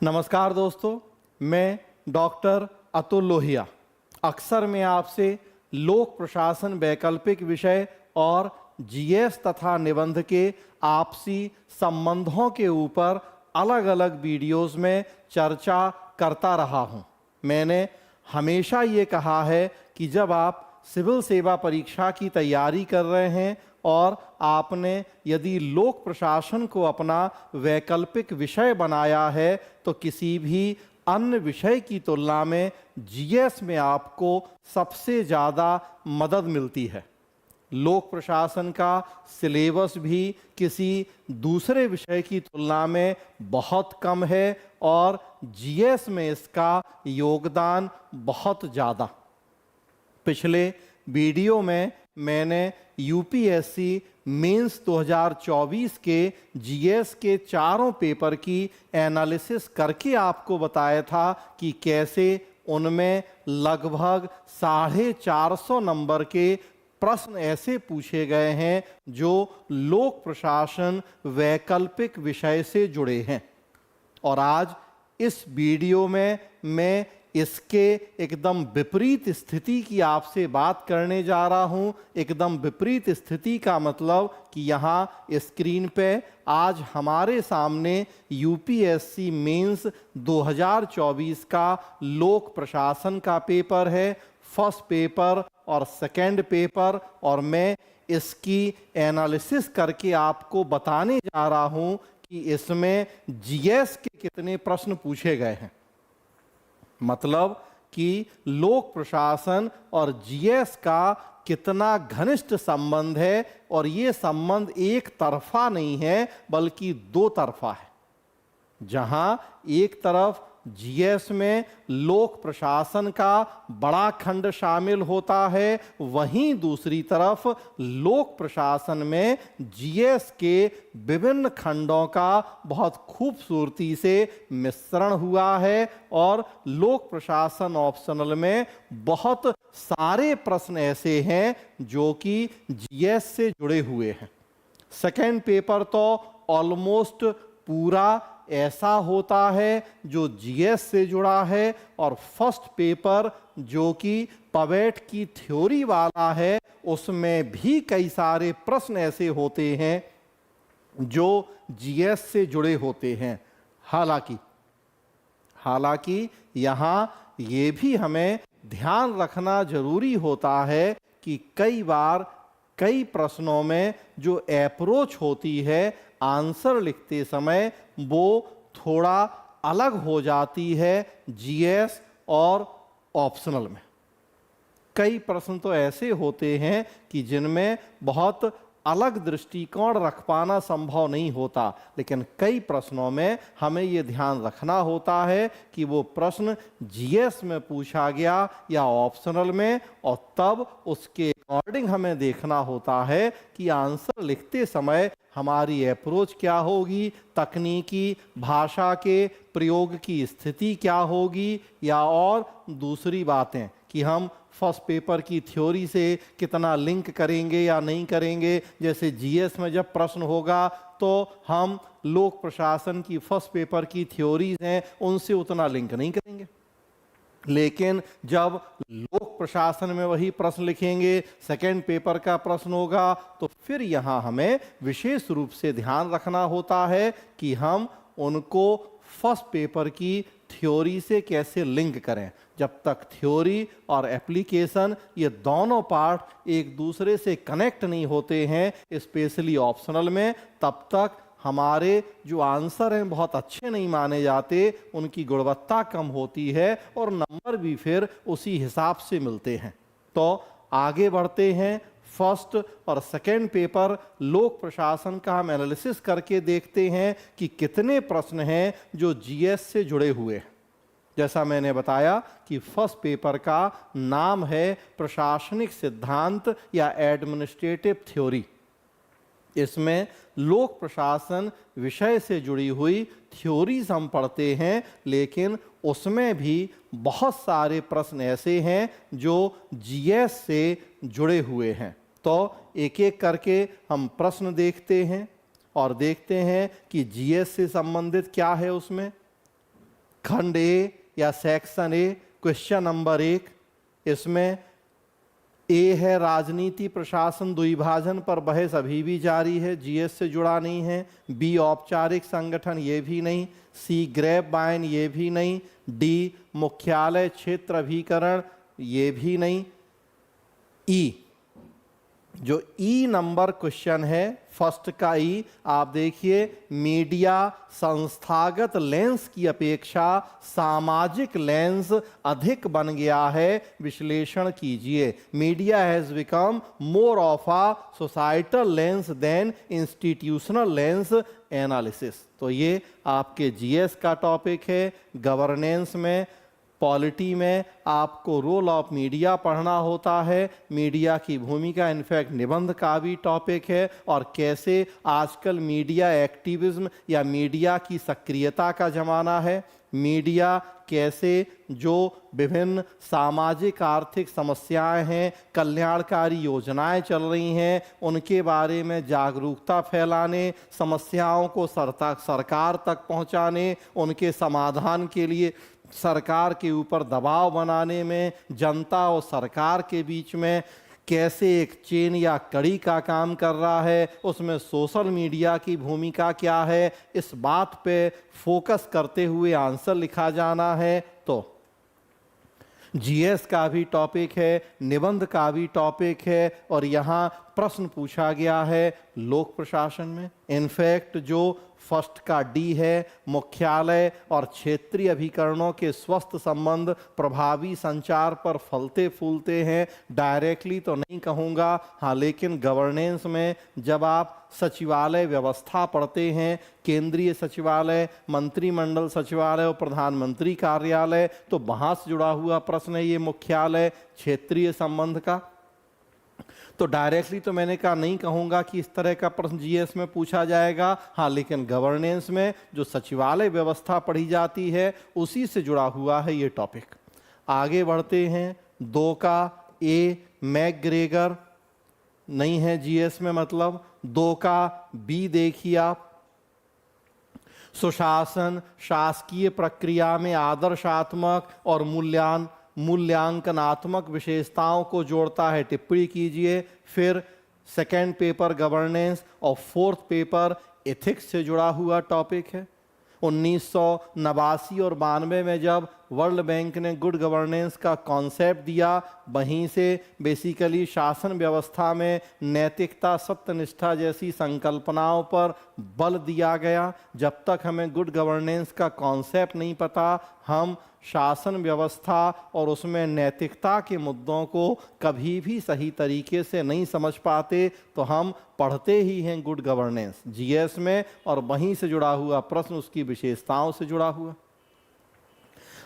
नमस्कार दोस्तों, मैं डॉक्टर अतुल लोहिया। अक्सर मैं आपसे लोक प्रशासन वैकल्पिक विषय और जीएस तथा निबंध के आपसी संबंधों के ऊपर अलग अलग वीडियोस में चर्चा करता रहा हूं। मैंने हमेशा ये कहा है कि जब आप सिविल सेवा परीक्षा की तैयारी कर रहे हैं और आपने यदि लोक प्रशासन को अपना वैकल्पिक विषय बनाया है तो किसी भी अन्य विषय की तुलना में जीएस में आपको सबसे ज़्यादा मदद मिलती है। लोक प्रशासन का सिलेबस भी किसी दूसरे विषय की तुलना में बहुत कम है और जीएस में इसका योगदान बहुत ज़्यादा। पिछले वीडियो में मैंने यूपीएससी मेंस 2024 के जीएस के चारों पेपर की एनालिसिस करके आपको बताया था कि कैसे उनमें लगभग 450 नंबर के प्रश्न ऐसे पूछे गए हैं जो लोक प्रशासन वैकल्पिक विषय से जुड़े हैं। और आज इस वीडियो में मैं इसके एकदम विपरीत स्थिति की आपसे बात करने जा रहा हूं। एकदम विपरीत स्थिति का मतलब कि यहाँ स्क्रीन पे आज हमारे सामने यूपीएससी मेंस 2024 का लोक प्रशासन का पेपर है, फर्स्ट पेपर और सेकंड पेपर, और मैं इसकी एनालिसिस करके आपको बताने जा रहा हूं कि इसमें जीएस के कितने प्रश्न पूछे गए हैं। मतलब कि लोक प्रशासन और जीएस का कितना घनिष्ठ संबंध है, और ये संबंध एक तरफा नहीं है बल्कि दो तरफा है। जहां एक तरफ जीएस में लोक प्रशासन का बड़ा खंड शामिल होता है, वहीं दूसरी तरफ लोक प्रशासन में जीएस के विभिन्न खंडों का बहुत खूबसूरती से मिश्रण हुआ है। और लोक प्रशासन ऑप्शनल में बहुत सारे प्रश्न ऐसे हैं जो कि जीएस से जुड़े हुए हैं। सेकेंड पेपर तो ऑलमोस्ट पूरा ऐसा होता है जो जीएस से जुड़ा है, और फर्स्ट पेपर जो कि पवेट की थ्योरी वाला है उसमें भी कई सारे प्रश्न ऐसे होते हैं जो जीएस से जुड़े होते हैं। हालांकि यहाँ ये भी हमें ध्यान रखना जरूरी होता है कि कई बार कई प्रश्नों में जो अप्रोच होती है आंसर लिखते समय वो थोड़ा अलग हो जाती है जीएस और ऑप्शनल में। कई प्रश्न तो ऐसे होते हैं कि जिनमें बहुत अलग दृष्टिकोण रख पाना संभव नहीं होता, लेकिन कई प्रश्नों में हमें ये ध्यान रखना होता है कि वो प्रश्न जीएस में पूछा गया या ऑप्शनल में, और तब उसके अकॉर्डिंग हमें देखना होता है कि आंसर लिखते समय हमारी अप्रोच क्या होगी, तकनीकी भाषा के प्रयोग की स्थिति क्या होगी, या और दूसरी बातें कि हम फर्स्ट पेपर की थ्योरी से कितना लिंक करेंगे या नहीं करेंगे। जैसे जीएस में जब प्रश्न होगा तो हम लोक प्रशासन की फर्स्ट पेपर की थ्योरीज हैं उनसे उतना लिंक नहीं करेंगे, लेकिन जब लोक प्रशासन में वही प्रश्न लिखेंगे, सेकंड पेपर का प्रश्न होगा, तो फिर यहाँ हमें विशेष रूप से ध्यान रखना होता है कि हम उनको फर्स्ट पेपर की थ्योरी से कैसे लिंक करें। जब तक थ्योरी और एप्लीकेशन ये दोनों पार्ट एक दूसरे से कनेक्ट नहीं होते हैं, स्पेशली ऑप्शनल में, तब तक हमारे जो आंसर हैं बहुत अच्छे नहीं माने जाते, उनकी गुणवत्ता कम होती है और नंबर भी फिर उसी हिसाब से मिलते हैं। तो आगे बढ़ते हैं। फर्स्ट और सेकेंड पेपर लोक प्रशासन का हम एनालिसिस करके देखते हैं कि कितने प्रश्न हैं जो जीएस से जुड़े हुए हैं। जैसा मैंने बताया कि फर्स्ट पेपर का नाम है प्रशासनिक सिद्धांत या एडमिनिस्ट्रेटिव थ्योरी। इसमें लोक प्रशासन विषय से जुड़ी हुई थ्योरीज हम पढ़ते हैं, लेकिन उसमें भी बहुत सारे प्रश्न ऐसे हैं जो जीएस से जुड़े हुए हैं। तो एक एक करके हम प्रश्न देखते हैं और देखते हैं कि जीएस से संबंधित क्या है उसमें। खंड ए या सेक्शन ए, क्वेश्चन नंबर 1, इसमें ए है राजनीति प्रशासन द्विभाजन पर बहस अभी भी जारी है, जीएस से जुड़ा नहीं है। बी औपचारिक संगठन, ये भी नहीं। सी ग्रेप वाइन, ये भी नहीं। डी मुख्यालय क्षेत्र अभिकरण, ये भी नहीं। ई, जो ई नंबर क्वेश्चन है, फर्स्ट का ई, आप देखिए, मीडिया संस्थागत लेंस की अपेक्षा सामाजिक लेंस अधिक बन गया है, विश्लेषण कीजिए। Media has become more of a societal lens than institutional lens analysis. तो ये आपके जीएस का टॉपिक है। गवर्नेंस में, पॉलिटी में आपको रोल ऑफ मीडिया पढ़ना होता है, मीडिया की भूमिका, इनफैक्ट निबंध का भी टॉपिक है, और कैसे आजकल मीडिया एक्टिविज्म या मीडिया की सक्रियता का ज़माना है। मीडिया कैसे जो विभिन्न सामाजिक आर्थिक समस्याएं हैं, कल्याणकारी योजनाएं चल रही हैं, उनके बारे में जागरूकता फैलाने, समस्याओं को सरकार तक पहुंचाने, उनके समाधान के लिए सरकार के ऊपर दबाव बनाने में, जनता और सरकार के बीच में कैसे एक चेन या कड़ी का काम कर रहा है, उसमें सोशल मीडिया की भूमिका क्या है, इस बात पे फोकस करते हुए आंसर लिखा जाना है। तो जीएस का भी टॉपिक है, निबंध का भी टॉपिक है, और यहाँ प्रश्न पूछा गया है लोक प्रशासन में। इनफैक्ट जो फर्स्ट का डी है, मुख्यालय और क्षेत्रीय अभिकरणों के स्वस्थ संबंध प्रभावी संचार पर फलते फूलते हैं। डायरेक्टली तो नहीं कहूँगा, हाँ, लेकिन गवर्नेंस में जब आप सचिवालय व्यवस्था पढ़ते हैं, केंद्रीय सचिवालय, मंत्रिमंडल सचिवालय और प्रधानमंत्री कार्यालय, तो वहाँ से जुड़ा हुआ प्रश्न है ये मुख्यालय क्षेत्रीय संबंध का। तो डायरेक्टली तो मैंने कहा नहीं कहूँगा कि इस तरह का प्रश्न जीएस में पूछा जाएगा, हाँ, लेकिन गवर्नेंस में जो सचिवालय व्यवस्था पढ़ी जाती है उसी से जुड़ा हुआ है ये टॉपिक। आगे बढ़ते हैं। 2 का ए, मैकग्रेगर नहीं है जीएस में, मतलब 2 का बी देखिए आप, सुशासन शासकीय प्रक्रिया में आदर्शात्मक और मूल्यांकनात्मक विशेषताओं को जोड़ता है, टिप्पणी कीजिए। फिर सेकंड पेपर गवर्नेंस और फोर्थ पेपर एथिक्स से जुड़ा हुआ टॉपिक है। 1989 और 92 में जब वर्ल्ड बैंक ने गुड गवर्नेंस का कॉन्सेप्ट दिया, वहीं से बेसिकली शासन व्यवस्था में नैतिकता, सत्यनिष्ठा जैसी संकल्पनाओं पर बल दिया गया। जब तक हमें गुड गवर्नेंस का कॉन्सेप्ट नहीं पता, हम शासन व्यवस्था और उसमें नैतिकता के मुद्दों को कभी भी सही तरीके से नहीं समझ पाते, तो हम पढ़ते ही हैं गुड गवर्नेंस जीएस में, और वहीं से जुड़ा हुआ प्रश्न उसकी विशेषताओं से जुड़ा हुआ।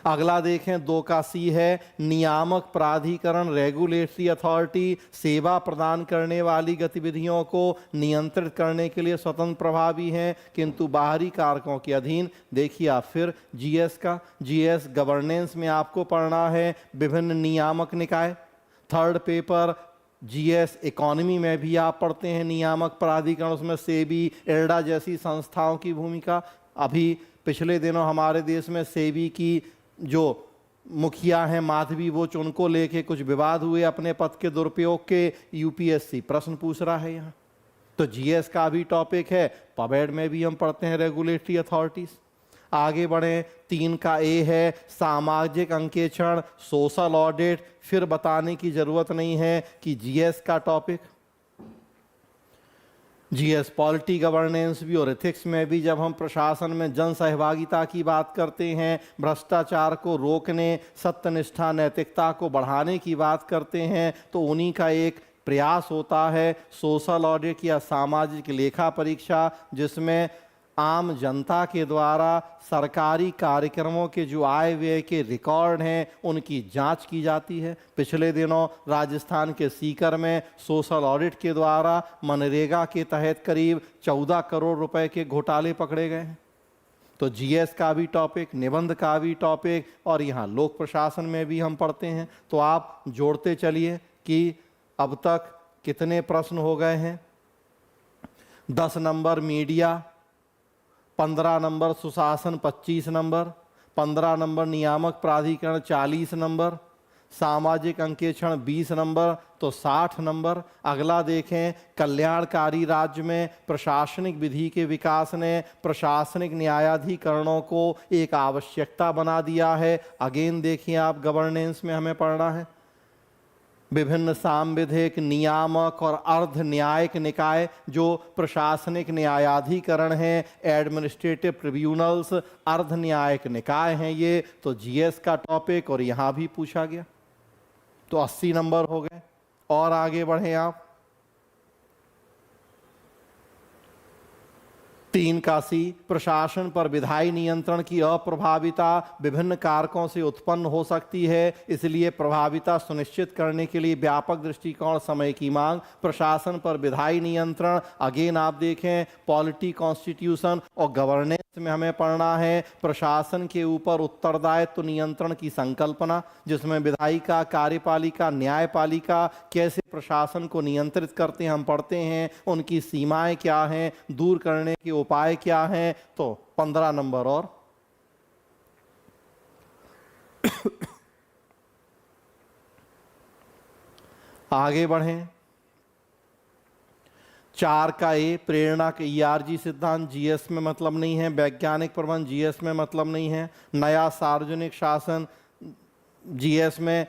अगला देखें, 2 का सी है, नियामक प्राधिकरण, रेगुलेटरी अथॉरिटी, सेवा प्रदान करने वाली गतिविधियों को नियंत्रित करने के लिए स्वतंत्र प्रभावी हैं किंतु बाहरी कारकों के अधीन। देखिए आप फिर जीएस का, जीएस गवर्नेंस में आपको पढ़ना है विभिन्न नियामक निकाय। थर्ड पेपर जीएस इकोनॉमी में भी आप पढ़ते हैं नियामक प्राधिकरण, उसमें सेबी, इरडा जैसी संस्थाओं की भूमिका। अभी पिछले दिनों हमारे देश में सेबी की जो मुखिया हैं माधवी, वो उनको लेके कुछ विवाद हुए अपने पद के दुरुपयोग के, यूपीएससी प्रश्न पूछ रहा है यहाँ। तो जीएस का भी टॉपिक है, पबेड में भी हम पढ़ते हैं रेगुलेटरी अथॉरिटीज। आगे बढ़ें, 3 का ए है, सामाजिक अंकेक्षण, सोशल ऑडिट। फिर बताने की जरूरत नहीं है कि जीएस का टॉपिक, जीएस पॉलिटी गवर्नेंस भी और एथिक्स में भी जब हम प्रशासन में जन सहभागिता की बात करते हैं, भ्रष्टाचार को रोकने, सत्यनिष्ठा, नैतिकता को बढ़ाने की बात करते हैं, तो उन्हीं का एक प्रयास होता है सोशल ऑडिट या सामाजिक लेखा परीक्षा, जिसमें आम जनता के द्वारा सरकारी कार्यक्रमों के जो आय व्यय के रिकॉर्ड हैं उनकी जांच की जाती है। पिछले दिनों राजस्थान के सीकर में सोशल ऑडिट के द्वारा मनरेगा के तहत करीब 14 करोड़ रुपए के घोटाले पकड़े गए हैं। तो जीएस का भी टॉपिक, निबंध का भी टॉपिक, और यहाँ लोक प्रशासन में भी हम पढ़ते हैं। तो आप जोड़ते चलिए कि अब तक कितने प्रश्न हो गए हैं। 10 नंबर मीडिया, 15 नंबर सुशासन, 25 नंबर, 15 नंबर नियामक प्राधिकरण 40 नंबर, सामाजिक अंकेक्षण 20 नंबर, तो 60 नंबर। अगला देखें, कल्याणकारी राज्य में प्रशासनिक विधि के विकास ने प्रशासनिक न्यायाधिकरणों को एक आवश्यकता बना दिया है। अगेन देखिए आप, गवर्नेंस में हमें पढ़ना है विभिन्न सांविधिक, नियामक और अर्ध न्यायिक निकाय जो प्रशासनिक न्यायाधिकरण हैं, एडमिनिस्ट्रेटिव ट्रिब्यूनल्स, अर्ध न्यायिक निकाय हैं ये। तो जीएस का टॉपिक और यहाँ भी पूछा गया, तो 80 नंबर हो गए। और आगे बढ़े आप, 3 का सी, प्रशासन पर विधायी नियंत्रण की अप्रभाविता विभिन्न कारकों से उत्पन्न हो सकती है, इसलिए प्रभाविता सुनिश्चित करने के लिए व्यापक दृष्टिकोण, समय की मांग। प्रशासन पर विधायी नियंत्रण, अगेन आप देखें पॉलिटी, कॉन्स्टिट्यूशन और गवर्नेंस में हमें पढ़ना है प्रशासन के ऊपर उत्तरदायित्व नियंत्रण की संकल्पना, जिसमें विधायिका, कार्यपालिका, न्यायपालिका कैसे प्रशासन को नियंत्रित करते हैं हम पढ़ते हैं, उनकी सीमाएं क्या हैं, दूर करने के उपाय क्या हैं। तो 15 नंबर। और आगे बढ़ें, 4 का ए, प्रेरणा के ईआरजी सिद्धांत जीएस में मतलब नहीं है, वैज्ञानिक प्रबंध जीएस में मतलब नहीं है, नया सार्वजनिक शासन जीएस में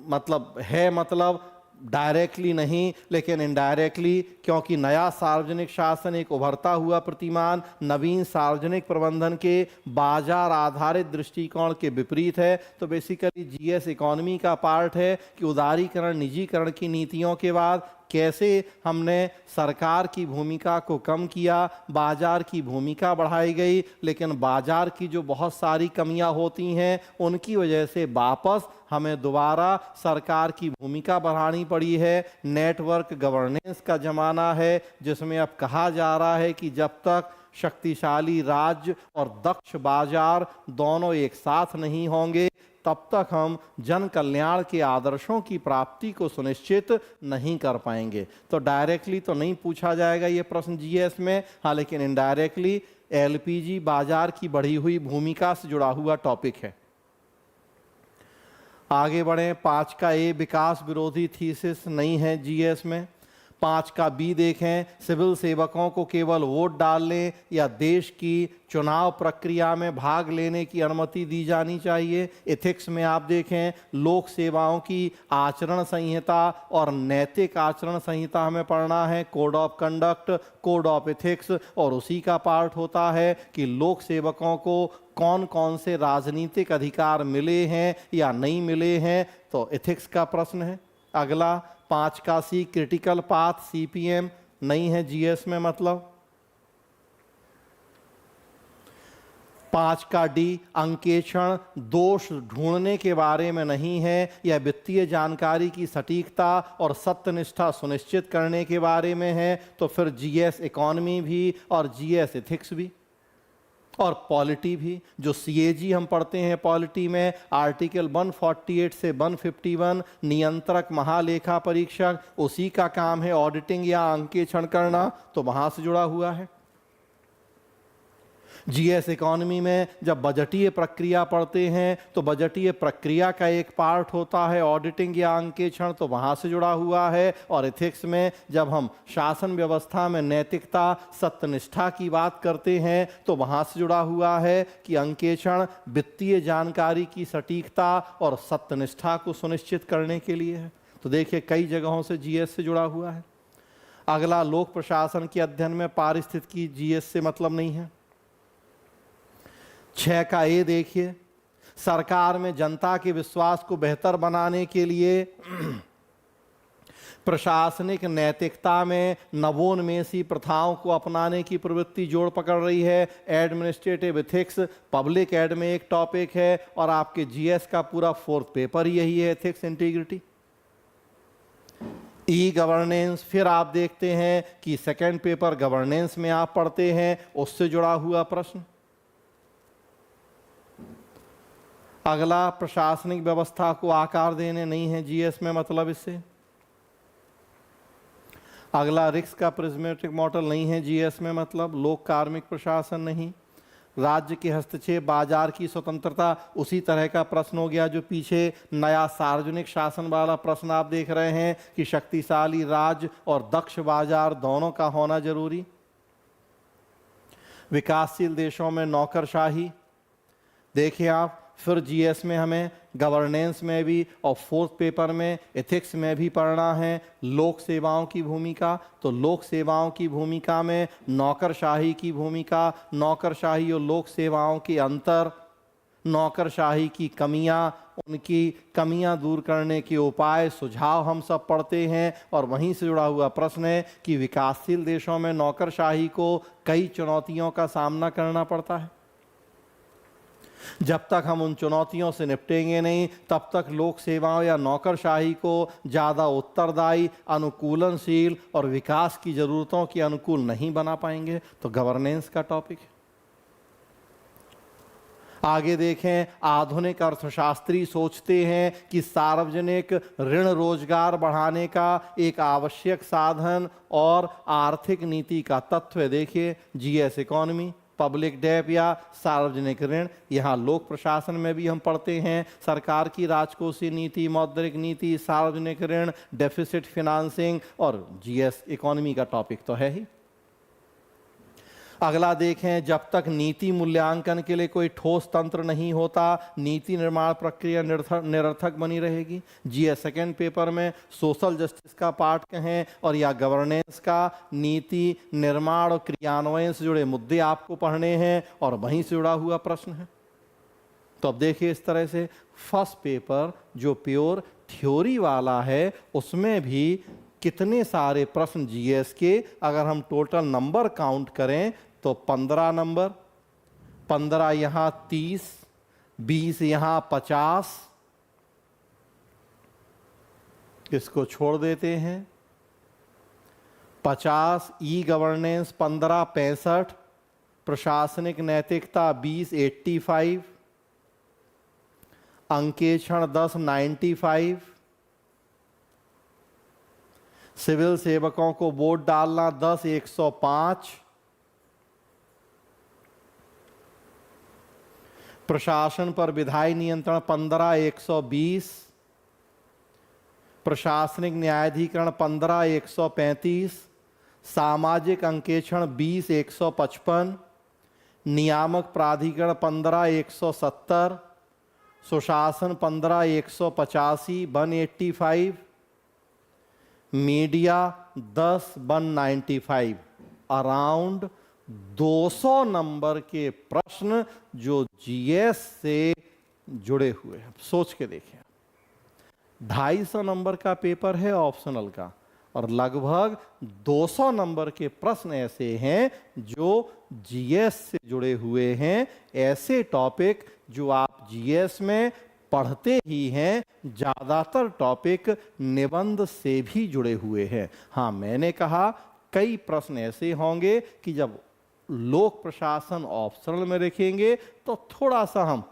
मतलब है, मतलब डायरेक्टली नहीं लेकिन इनडायरेक्टली, क्योंकि नया सार्वजनिक शासन एक उभरता हुआ प्रतिमान नवीन सार्वजनिक प्रबंधन के बाजार आधारित दृष्टिकोण के विपरीत है। तो बेसिकली जीएस इकोनॉमी का पार्ट है कि उदारीकरण, निजीकरण की नीतियों के बाद कैसे हमने सरकार की भूमिका को कम किया, बाजार की भूमिका बढ़ाई गई, लेकिन बाजार की जो बहुत सारी कमियां होती हैं उनकी वजह से वापस हमें दोबारा सरकार की भूमिका बढ़ानी पड़ी है। नेटवर्क गवर्नेंस का जमाना है जिसमें अब कहा जा रहा है कि जब तक शक्तिशाली राज्य और दक्ष बाजार दोनों एक साथ नहीं होंगे तब तक हम जन कल्याण के आदर्शों की प्राप्ति को सुनिश्चित नहीं कर पाएंगे। तो डायरेक्टली तो नहीं पूछा जाएगा ये प्रश्न जीएस में, हाँ, लेकिन इनडायरेक्टली एलपीजी बाजार की बढ़ी हुई भूमिका से जुड़ा हुआ टॉपिक है। आगे बढ़ें, 5 का ए, विकास विरोधी थीसिस नहीं है जीएस में। 5 का बी देखें, सिविल सेवकों को केवल वोट डालने या देश की चुनाव प्रक्रिया में भाग लेने की अनुमति दी जानी चाहिए। एथिक्स में आप देखें, लोक सेवाओं की आचरण संहिता और नैतिक आचरण संहिता हमें पढ़ना है, code of conduct, code of ethics, और उसी का पार्ट होता है कि लोक सेवकों को कौन कौन से राजनीतिक अधिकार मिले हैं या नहीं मिले हैं। तो एथिक्स का प्रश्न है। अगला 5 का सी, क्रिटिकल पाथ सीपीएम नहीं है जीएस में मतलब। 5 का डी, अंकेक्षण दोष ढूंढने के बारे में नहीं है, यह वित्तीय जानकारी की सटीकता और सत्यनिष्ठा सुनिश्चित करने के बारे में है। तो फिर जीएस इकोनॉमी भी और जीएस एथिक्स भी और पॉलिटी भी। जो सीएजी हम पढ़ते हैं पॉलिटी में, आर्टिकल 148 से 151 नियंत्रक महालेखा परीक्षक, उसी का काम है ऑडिटिंग या अंकेक्षण करना, तो वहां से जुड़ा हुआ है। जीएस इकोनॉमी में जब बजटीय प्रक्रिया पढ़ते हैं तो बजटीय प्रक्रिया का एक पार्ट होता है ऑडिटिंग या अंकेक्षण, तो वहां से जुड़ा हुआ है। और एथिक्स में जब हम शासन व्यवस्था में नैतिकता, सत्यनिष्ठा की बात करते हैं तो वहां से जुड़ा हुआ है कि अंकेक्षण वित्तीय जानकारी की सटीकता और सत्यनिष्ठा को सुनिश्चित करने के लिए है। तो देखिए कई जगहों से जीएस से जुड़ा हुआ है। अगला, लोक प्रशासन के अध्ययन में पारिस्थितिकी जीएस से मतलब नहीं है। 6 का ए देखिए, सरकार में जनता के विश्वास को बेहतर बनाने के लिए प्रशासनिक नैतिकता में नवोन्मेषी प्रथाओं को अपनाने की प्रवृत्ति जोड़ पकड़ रही है। एडमिनिस्ट्रेटिव एथिक्स पब्लिक एड में एक टॉपिक है और आपके जीएस का पूरा 4th पेपर यही है, एथिक्स इंटीग्रिटी। ई गवर्नेंस, फिर आप देखते हैं कि 2nd पेपर गवर्नेंस में आप पढ़ते हैं, उससे जुड़ा हुआ प्रश्न। अगला, प्रशासनिक व्यवस्था को आकार देने नहीं है जीएस में मतलब इससे। अगला, रिक्स का प्रिज्मेटिक मॉडल नहीं है जीएस में मतलब, लोक कार्मिक प्रशासन नहीं। राज्य के हस्तक्षेप, बाजार की स्वतंत्रता, उसी तरह का प्रश्न हो गया जो पीछे नया सार्वजनिक शासन वाला प्रश्न आप देख रहे हैं कि शक्तिशाली राज्य और दक्ष बाजार दोनों का होना जरूरी। विकासशील देशों में नौकरशाही, देखिए आप, फिर जीएस में हमें गवर्नेंस में भी और फोर्थ पेपर में एथिक्स में भी पढ़ना है लोक सेवाओं की भूमिका। तो लोक सेवाओं की भूमिका में नौकरशाही की भूमिका, नौकरशाही और लोक सेवाओं के अंतर, नौकरशाही की कमियां, उनकी कमियां दूर करने के उपाय, सुझाव हम सब पढ़ते हैं। और वहीं से जुड़ा हुआ प्रश्न है कि विकासशील देशों में नौकरशाही को कई चुनौतियों का सामना करना पड़ता है। जब तक हम उन चुनौतियों से निपटेंगे नहीं, तब तक लोक सेवाओं या नौकरशाही को ज़्यादा उत्तरदायी, अनुकूलनशील और विकास की ज़रूरतों के अनुकूल नहीं बना पाएंगे। तो गवर्नेंस का टॉपिक है। आगे देखें, आधुनिक अर्थशास्त्री सोचते हैं कि सार्वजनिक ऋण रोजगार बढ़ाने का एक आवश्यक साधन और आर्थिक नीति का तत्व है। देखिए, जीएस इकोनॉमी, पब्लिक डेट या सार्वजनिक ऋण। यहाँ लोक प्रशासन में भी हम पढ़ते हैं सरकार की राजकोषीय नीति, मौद्रिक नीति, सार्वजनिक ऋण, डेफिसिट फिनांसिंग, और जीएस इकोनॉमी का टॉपिक तो है ही। अगला देखें, जब तक नीति मूल्यांकन के लिए कोई ठोस तंत्र नहीं होता, नीति निर्माण प्रक्रिया निरर्थक बनी रहेगी। जीएस सेकेंड पेपर में सोशल जस्टिस का पार्ट कहें और या गवर्नेंस का, नीति निर्माण और क्रियान्वयन से जुड़े मुद्दे आपको पढ़ने हैं और वहीं से जुड़ा हुआ प्रश्न है। तो अब देखिए, इस तरह से फर्स्ट पेपर जो प्योर थ्योरी वाला है उसमें भी कितने सारे प्रश्न जीएस के, अगर हम टोटल नंबर काउंट करें तो 15 नंबर, 15 यहाँ 30, 20 यहाँ 50, इसको छोड़ देते हैं 50, ई गवर्नेंस 15 65, प्रशासनिक नैतिकता 20 85, अंकेक्षण 10 95, सिविल सेवकों को वोट डालना 10 105, प्रशासन पर विधायी नियंत्रण 15 120, प्रशासनिक न्यायाधिकरण 15 135, सामाजिक अंकेक्षण 20 155, नियामक प्राधिकरण 15 170, सुशासन 15 185 185, मीडिया 10 195। अराउंड 200 नंबर के प्रश्न जो जीएस से जुड़े हुए हैं। सोच के देखें, 250 नंबर का पेपर है ऑप्शनल का और लगभग 200 नंबर के प्रश्न ऐसे हैं जो जीएस से जुड़े हुए हैं। ऐसे टॉपिक जो आप जीएस में पढ़ते ही हैं, ज्यादातर टॉपिक निबंध से भी जुड़े हुए हैं। हाँ, मैंने कहा कई प्रश्न ऐसे होंगे कि जब लोक प्रशासन ऑप्शनल में रखेंगे तो थोड़ा सा हम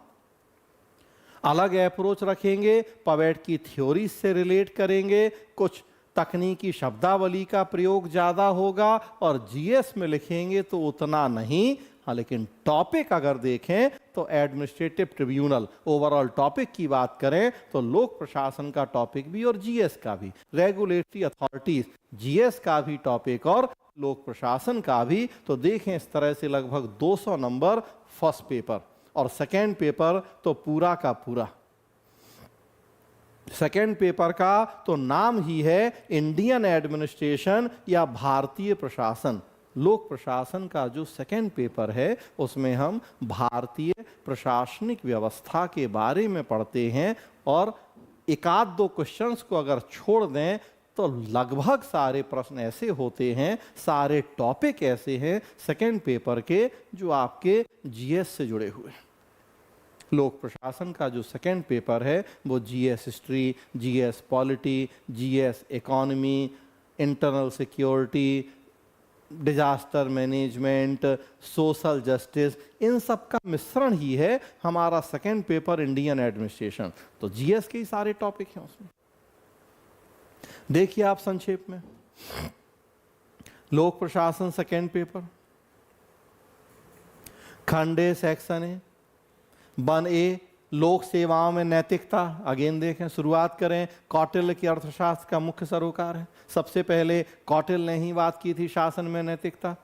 अलग अप्रोच रखेंगे, पवेट की थ्योरी से रिलेट करेंगे, कुछ तकनीकी शब्दावली का प्रयोग ज्यादा होगा, और जीएस में लिखेंगे तो उतना नहीं। हाँ, लेकिन टॉपिक अगर देखें तो एडमिनिस्ट्रेटिव ट्रिब्यूनल, ओवरऑल टॉपिक की बात करें तो लोक प्रशासन का टॉपिक भी और जीएस का भी, रेगुलेटरी अथॉरिटीज जीएस का भी टॉपिक और लोक प्रशासन का भी। तो देखें, इस तरह से लगभग 200 नंबर फर्स्ट पेपर, और सेकेंड पेपर तो पूरा का पूरा। सेकेंड पेपर का तो नाम ही है इंडियन एडमिनिस्ट्रेशन या भारतीय प्रशासन। लोक प्रशासन का जो सेकेंड पेपर है उसमें हम भारतीय प्रशासनिक व्यवस्था के बारे में पढ़ते हैं, और एक आध दो क्वेश्चंस को अगर छोड़ दें तो लगभग सारे प्रश्न ऐसे होते हैं, सारे टॉपिक ऐसे हैं सेकेंड पेपर के जो आपके जीएस से जुड़े हुए हैं। लोक प्रशासन का जो सेकेंड पेपर है वो GS history, GS polity, GS economy, internal security, disaster management, social justice, इन सब का मिश्रण ही है हमारा सेकेंड पेपर इंडियन एडमिनिस्ट्रेशन। तो जीएस के ही सारे टॉपिक हैं उसमें। देखिए आप संक्षेप में, लोक प्रशासन सेकेंड पेपर, खंड ए सेक्शन ए। 1A लोक सेवाओं में नैतिकता। अगेन देखें, शुरुआत करें, कौटिल्य की अर्थशास्त्र का मुख्य सरोकार है। सबसे पहले कौटिल्य ने ही बात की थी शासन में नैतिकता,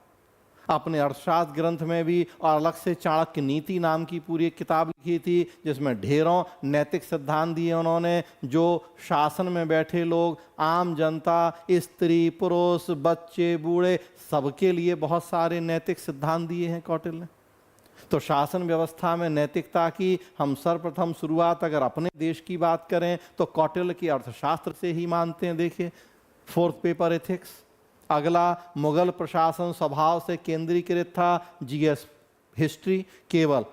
अपने अर्थशास्त्र ग्रंथ में भी, और अलग से चाणक्य नीति नाम की पूरी एक किताब लिखी थी जिसमें ढेरों नैतिक सिद्धांत दिए उन्होंने, जो शासन में बैठे लोग, आम जनता, स्त्री पुरुष बच्चे बूढ़े, सबके लिए बहुत सारे नैतिक सिद्धांत दिए हैं कौटिल्य ने। तो शासन व्यवस्था में नैतिकता की हम सर्वप्रथम शुरुआत अगर अपने देश की बात करें तो कौटिल्य के अर्थशास्त्र से ही मानते हैं। देखिए 4th पेपर एथिक्स। अगला, मुगल प्रशासन स्वभाव से केंद्रीकृत था। जीएस हिस्ट्री, केवल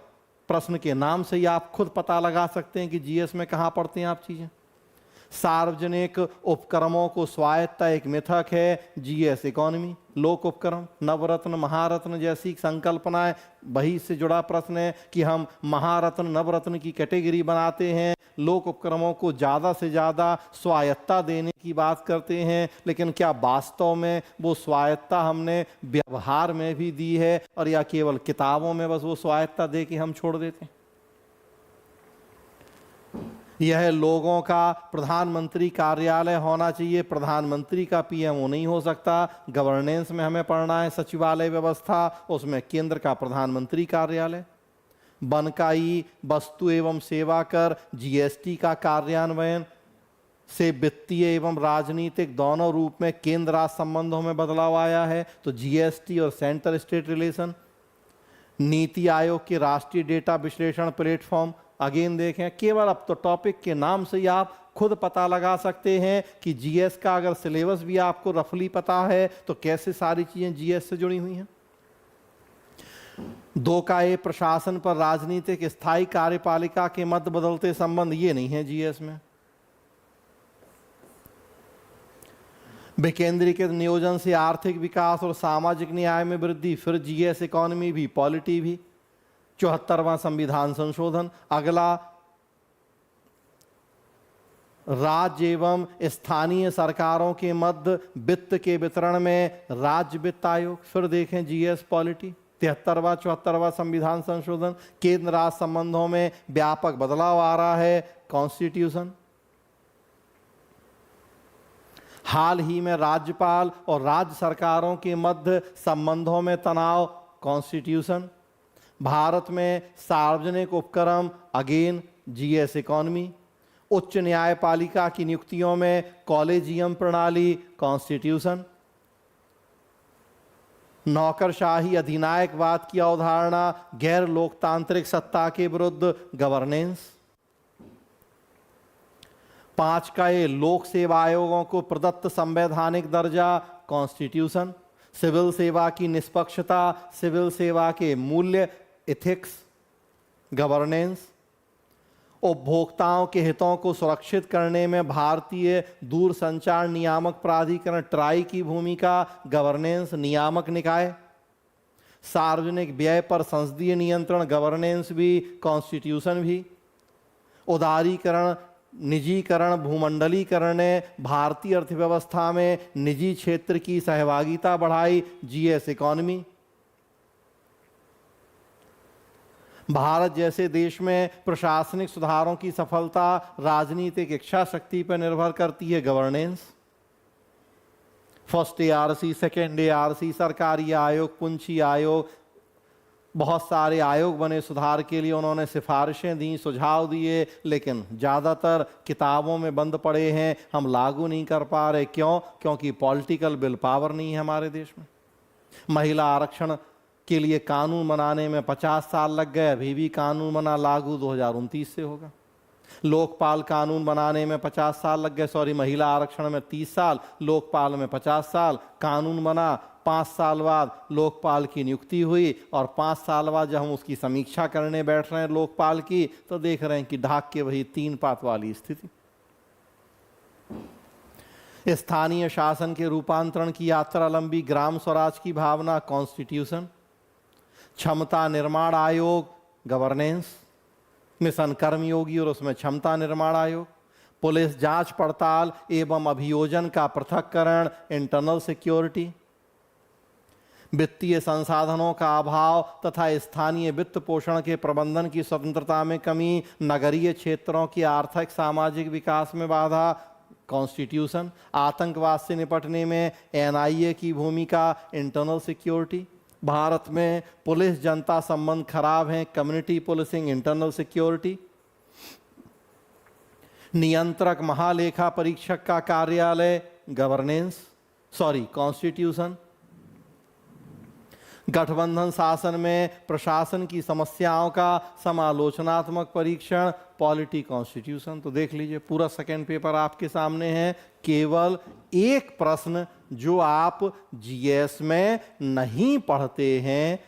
प्रश्न के नाम से ही आप खुद पता लगा सकते हैं कि जीएस में कहाँ पढ़ते हैं आप चीजें। सार्वजनिक उपक्रमों को स्वायत्ता एक मिथक है। GS economy. लोक उपक्रम, नवरत्न महारत्न जैसी संकल्पनाएं, वही से जुड़ा प्रश्न है कि हम महारत्न नवरत्न की कैटेगरी बनाते हैं, लोक उपक्रमों को ज़्यादा से ज़्यादा स्वायत्ता देने की बात करते हैं, लेकिन क्या वास्तव में वो स्वायत्ता हमने व्यवहार में भी दी है, और या केवल किताबों में बस वो स्वायत्ता दे के हम छोड़ देते हैं। यह लोगों का प्रधानमंत्री कार्यालय होना चाहिए, प्रधानमंत्री का पीएमओ नहीं हो सकता। गवर्नेंस में हमें पढ़ना है सचिवालय व्यवस्था, उसमें केंद्र का प्रधानमंत्री कार्यालय। बनकाई वस्तु एवं सेवा कर, जीएसटी का कार्यान्वयन से वित्तीय एवं राजनीतिक दोनों रूप में केंद्र राज्य संबंधों में बदलाव आया है। तो जीएसटी और centre state relation. NITI Aayog के राष्ट्रीय डेटा विश्लेषण प्लेटफॉर्म। अगेन देखें, केवल अब तो टॉपिक के नाम से ही आप खुद पता लगा सकते हैं कि जीएस का अगर सिलेबस भी आपको रफली पता है तो कैसे सारी चीजें जीएस से जुड़ी हुई हैं। 2 का ए प्रशासन पर राजनीतिक स्थायी कार्यपालिका के मध्य बदलते संबंध, ये नहीं है जीएस में। विकेंद्रीकृत नियोजन से आर्थिक विकास और सामाजिक न्याय में वृद्धि, फिर जीएस इकोनॉमी भी, पॉलिटी भी। 74वां संविधान संशोधन। अगला, राज्य एवं स्थानीय सरकारों के मध्य वित्त के वितरण में राज्य वित्त आयोग। फिर देखें जीएस पॉलिटी। 73वां 74वां संविधान संशोधन। केंद्र राज्य संबंधों में व्यापक बदलाव आ रहा है, कॉन्स्टिट्यूशन। हाल ही में राज्यपाल और राज्य सरकारों के मध्य संबंधों में तनाव, कॉन्स्टिट्यूशन। भारत में सार्वजनिक उपक्रम, अगेन जीएस इकोनॉमी। उच्च न्यायपालिका की नियुक्तियों में कॉलेजियम प्रणाली, कॉन्स्टिट्यूशन। नौकरशाही अधिनायकवाद की अवधारणा, गैर लोकतांत्रिक सत्ता के विरुद्ध, गवर्नेंस। 5 का ये लोक सेवा आयोगों को प्रदत्त संवैधानिक दर्जा, कॉन्स्टिट्यूशन। सिविल सेवा की निष्पक्षता, सिविल सेवा के मूल्य, एथिक्स, गवर्नेंस। उपभोक्ताओं के हितों को सुरक्षित करने में भारतीय दूरसंचार नियामक प्राधिकरण ट्राई की भूमिका, गवर्नेंस, नियामक निकाय। सार्वजनिक व्यय पर संसदीय नियंत्रण, गवर्नेंस भी, कॉन्स्टिट्यूशन भी। उदारीकरण, निजीकरण, भूमंडलीकरण ने भारतीय अर्थव्यवस्था में निजी क्षेत्र की सहभागिता बढ़ाई, जीएस इकोनॉमी। भारत जैसे देश में प्रशासनिक सुधारों की सफलता राजनीतिक इच्छा शक्ति पर निर्भर करती है, governance. First ARC, second ARC, सरकारी आयोग, पुंछी आयोग, बहुत सारे आयोग बने सुधार के लिए, उन्होंने सिफारिशें दी, सुझाव दिए, लेकिन ज़्यादातर किताबों में बंद पड़े हैं, हम लागू नहीं कर पा रहे। क्यों? क्योंकि पॉलिटिकल विल पावर नहीं है हमारे देश में। महिला आरक्षण के लिए कानून बनाने में 50 साल लग गए, अभी भी कानून बना लागू 2029 से होगा। लोकपाल कानून बनाने में 50 साल लग गए, महिला आरक्षण में 30 साल, लोकपाल में 50 साल, कानून बना, 5 साल बाद लोकपाल की नियुक्ति हुई, और 5 साल बाद जब हम उसकी समीक्षा करने बैठ रहे हैं लोकपाल की, तो देख रहे हैं कि ढाक के वही 3 पात वाली स्थिति। स्थानीय शासन के रूपांतरण की यात्रा लंबी, ग्राम स्वराज की भावना, कॉन्स्टिट्यूशन। क्षमता निर्माण आयोग, गवर्नेंस। मिशन कर्मयोगी और उसमें क्षमता निर्माण आयोग। पुलिस जांच पड़ताल एवं अभियोजन का पृथक्करण, इंटरनल सिक्योरिटी। वित्तीय संसाधनों का अभाव तथा स्थानीय वित्त पोषण के प्रबंधन की स्वतंत्रता में कमी, नगरीय क्षेत्रों की आर्थिक सामाजिक विकास में बाधा, कॉन्स्टिट्यूशन, आतंकवाद से निपटने में एनआईए की भूमिका, इंटरनल सिक्योरिटी, भारत में पुलिस जनता संबंध खराब हैं, कम्युनिटी पुलिसिंग, इंटरनल सिक्योरिटी, नियंत्रक महालेखा परीक्षक का कार्यालय, कॉन्स्टिट्यूशन, गठबंधन शासन में प्रशासन की समस्याओं का समालोचनात्मक परीक्षण, पॉलिटी, कॉन्स्टिट्यूशन। तो देख लीजिए पूरा सेकंड पेपर आपके सामने है, केवल एक प्रश्न जो आप जीएस में नहीं पढ़ते हैं,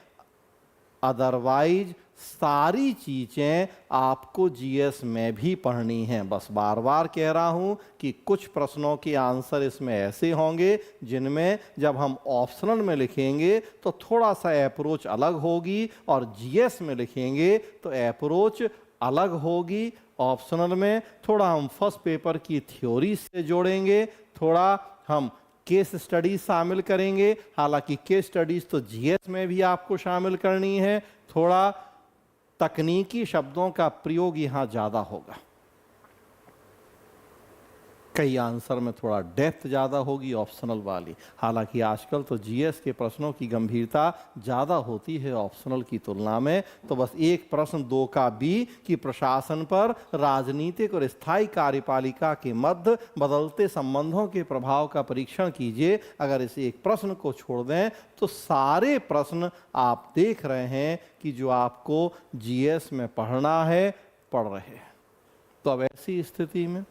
अदरवाइज सारी चीजें आपको जीएस में भी पढ़नी हैं। बस बार बार कह रहा हूं कि कुछ प्रश्नों के आंसर इसमें ऐसे होंगे जिनमें जब हम ऑप्शनल में लिखेंगे तो थोड़ा सा अप्रोच अलग होगी, और जीएस में लिखेंगे तो अप्रोच अलग होगी। ऑप्शनल में थोड़ा हम फर्स्ट पेपर की थ्योरी से जोड़ेंगे, थोड़ा हम केस स्टडीज शामिल करेंगे, हालांकि केस स्टडीज तो जीएस में भी आपको शामिल करनी है, थोड़ा तकनीकी शब्दों का प्रयोग यहां ज्यादा होगा, कई आंसर में थोड़ा डेप्थ ज़्यादा होगी ऑप्शनल वाली। हालांकि आजकल तो जीएस के प्रश्नों की गंभीरता ज़्यादा होती है ऑप्शनल की तुलना में। तो बस एक प्रश्न 2 का बी कि प्रशासन पर राजनीतिक और स्थायी कार्यपालिका के मध्य बदलते संबंधों के प्रभाव का परीक्षण कीजिए। अगर इस एक प्रश्न को छोड़ दें तो सारे प्रश्न आप देख रहे हैं कि जो आपको जीएस में पढ़ना है पढ़ रहे हैं। तो अब ऐसी स्थिति में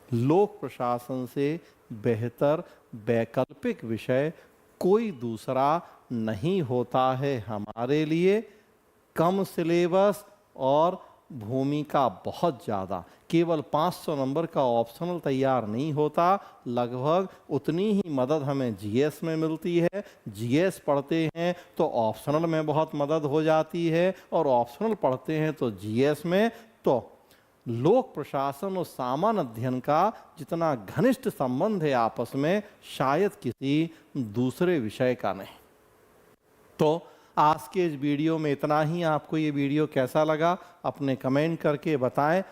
लोक प्रशासन से बेहतर वैकल्पिक विषय कोई दूसरा नहीं होता है हमारे लिए। कम सिलेबस और भूमिका बहुत ज़्यादा, केवल 500 नंबर का ऑप्शनल तैयार नहीं होता, लगभग उतनी ही मदद हमें जीएस में मिलती है। जीएस पढ़ते हैं तो ऑप्शनल में बहुत मदद हो जाती है, और ऑप्शनल पढ़ते हैं तो जीएस में। तो लोक प्रशासन और सामान्य अध्ययन का जितना घनिष्ठ संबंध है आपस में, शायद किसी दूसरे विषय का नहीं। तो आज के इस वीडियो में इतना ही। आपको ये वीडियो कैसा लगा अपने कमेंट करके बताएं।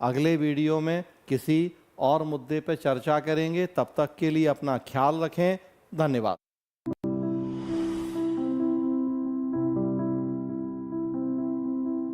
अगले वीडियो में किसी और मुद्दे पर चर्चा करेंगे। तब तक के लिए अपना ख्याल रखें। धन्यवाद।